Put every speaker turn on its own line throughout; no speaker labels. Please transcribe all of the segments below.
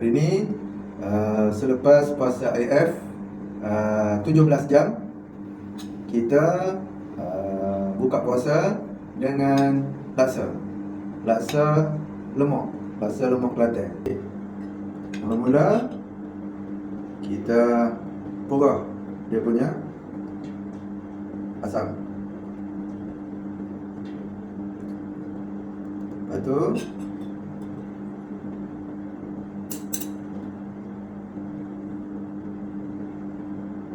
Hari ini selepas puasa AF 17 jam, kita buka puasa dengan laksa lemak Kelantan. Mula-mula kita purah dia punya asam. Lepas tu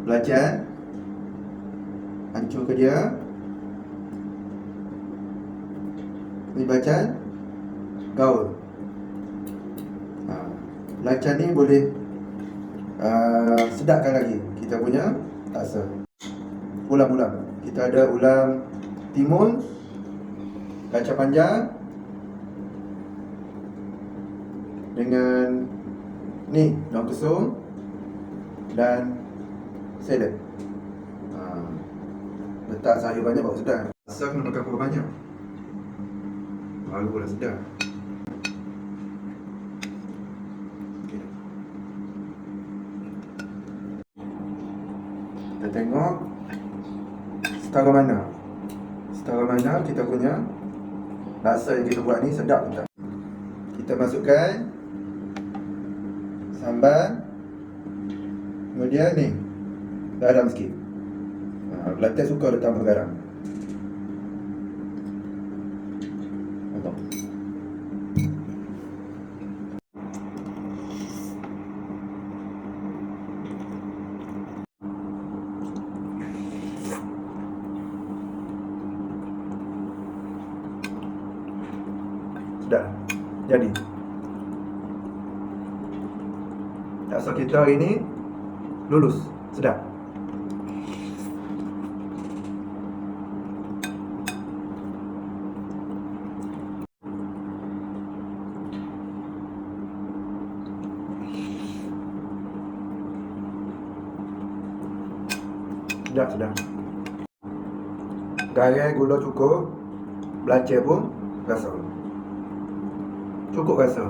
belacan, hancur ke dia. Ni belacan gaul. Belacan ni boleh sedapkan lagi kita punya laksa. Ulam-ulam, kita ada ulam timun, kacang panjang dengan ni daun kesum dan salad. Letak sayur banyak baru sedap. Rasa kena makan kurang banyak baru dah sedap. Kita tengok setara mana kita punya laksa yang kita buat ni sedap tak. Kita masukkan sambal, kemudian ni garam sikit. Kelantan suka dia tambah garam. Sudah jadi. Laksa kita hari ni lulus, sedap. Sedap. Garam, gula cukup, belacan pun rasa. Cukup rasa.